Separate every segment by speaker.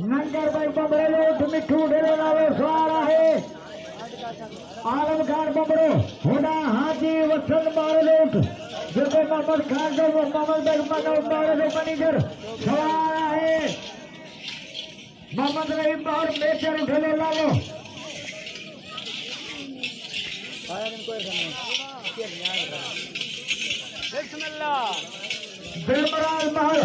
Speaker 1: number भाई बमरे मिठू डेरे वाले सवार है आलम खान बमरो होना हाजी वसन मारलोट जिसे मोहम्मद खान जो मोहम्मद बेग मनो मारलो मैनेजर सवार है मोहम्मद रहीम और मेजर उठले लालो बिलमराज महल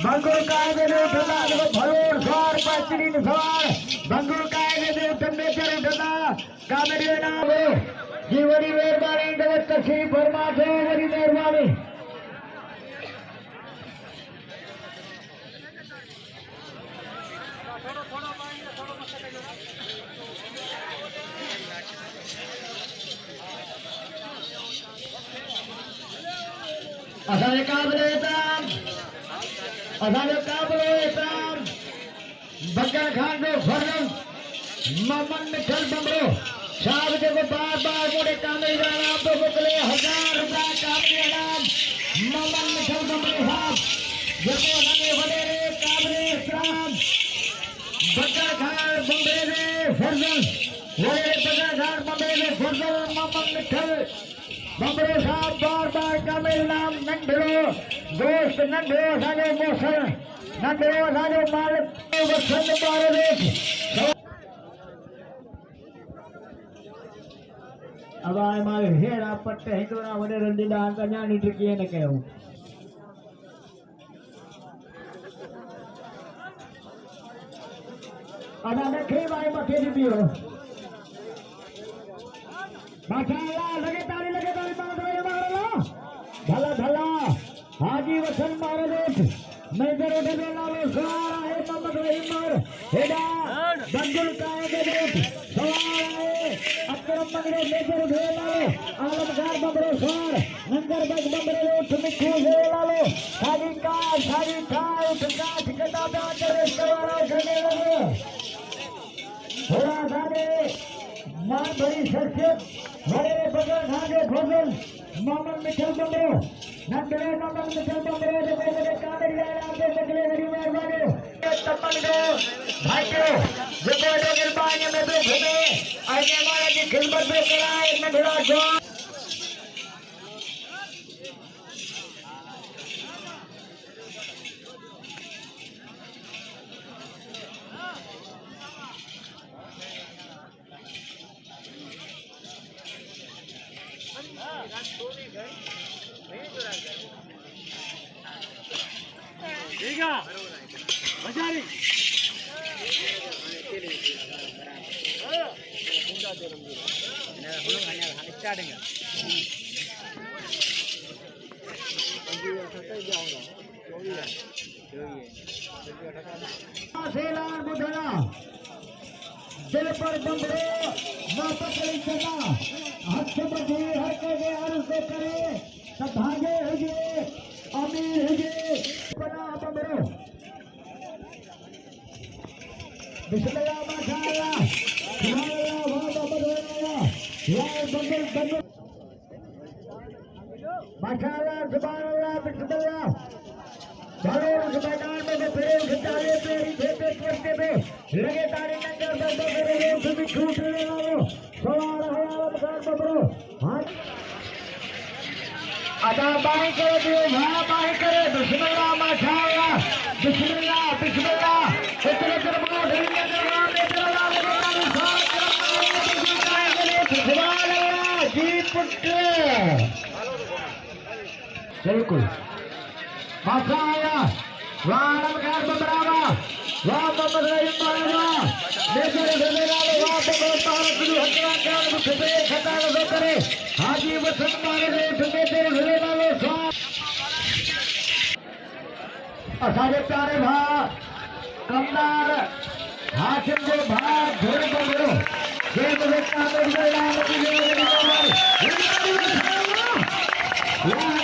Speaker 1: बंगुर कायदे ने उठला भलोर सवार पाचरी सवार बंगुर कायदे ने उठने कर उठला कामेडी नाम जी बड़ी मेहरबानी जगत तशरीफ फरमा दो बड़ी मेहरबानी असांजे काबिले इतराम बंगल खान जो फर्जन मोहम्मद मिठल बमरो साहब जो बार बार मोड़े कामिल का नाम तो मोकले 1000 रुपया कामिल नाम मोहम्मद मिठल बमरो साहब जो नगे वडेरे काबिले इतराम बंगल खान बमरे ने फर्जन वडे बंगल खान बमरे ने फर्जन मोहम्मद मिठल बमरो साहब बार बार कामिल नाम नंढड़ो दोस्त नंढड़ो असांजो मोसल नंढड़ो असांजो मालिक वसंत मारलोट अब आए मारे हेरा पट्टे हिंदुना वडे रंडीला कन्या नीति किए न कयो अब देखे भाई मथे दी पियो माशाअल्लाह लगे ताली मारो भला भला हाजी वसन मारलोट मेजर उठले लालो सवार है मोहम्मद रहीम और हेडा बंगुल कायदे दोट सवार है अकरम मंगरे मेजर उठले लालो आलम खान बमरो सवार नंगर बग बमरे उठ मिठू उठले लालो साजी का उठका ठिकटा करे सवार करने लगे थोड़ा सारे मान भरी शख्सियत बड़े बगल खाने भोजन मोहम्मद मिठल बमरो नंदरे मोहम्मद मिठल बमरो जो मेरे कामेडी आपके बगले मेरी मेहरबानी तपन को भाइयों जो बड़े गिरबान में तो घूमे आगे हमारा की खिदमत में कराए नंदरा जो मजारी दिल पर बंदरो मापकली चला हथ बजे हर के अर्ज करे सभागे हुजे अमीर हुजे बना बंदरो बिस्मिल्लाह माशाअल्लाह सुभानअल्लाह वाह बंदरो या बंदर माशाअल्लाह सुभानअल्लाह बिस्मिल्लाह चलो उस मैदान में जो फिर खिंचाले पेरी फेंके करते पे लगे तारे नंगर बंदर करे उस भी छूट ले लो सवार है आलम खान बमरो हां अदा बाई करे दियो भा बाई करे बिस्मिल्लाह माशाअल्लाह बिस्मिल्लाह बिस्मिल्लाह इतने दरबार धरने दरबार में चला सुभान अल्लाह जी पुत्र बिल्कुल माशाअल्लाह वाह आलम खान बमरावा वाह मोहम्मद रहीम मारवा मेजर उठले वाह बमरो तारक जो हकरा खान मुठबे खता न करे हाजी वसन मारे मेजर उठले लालो साहब असांजे प्यारे भा कमदार हाशिम जो भा घोड़े बमरो जे मुझे कामेडी नाम की या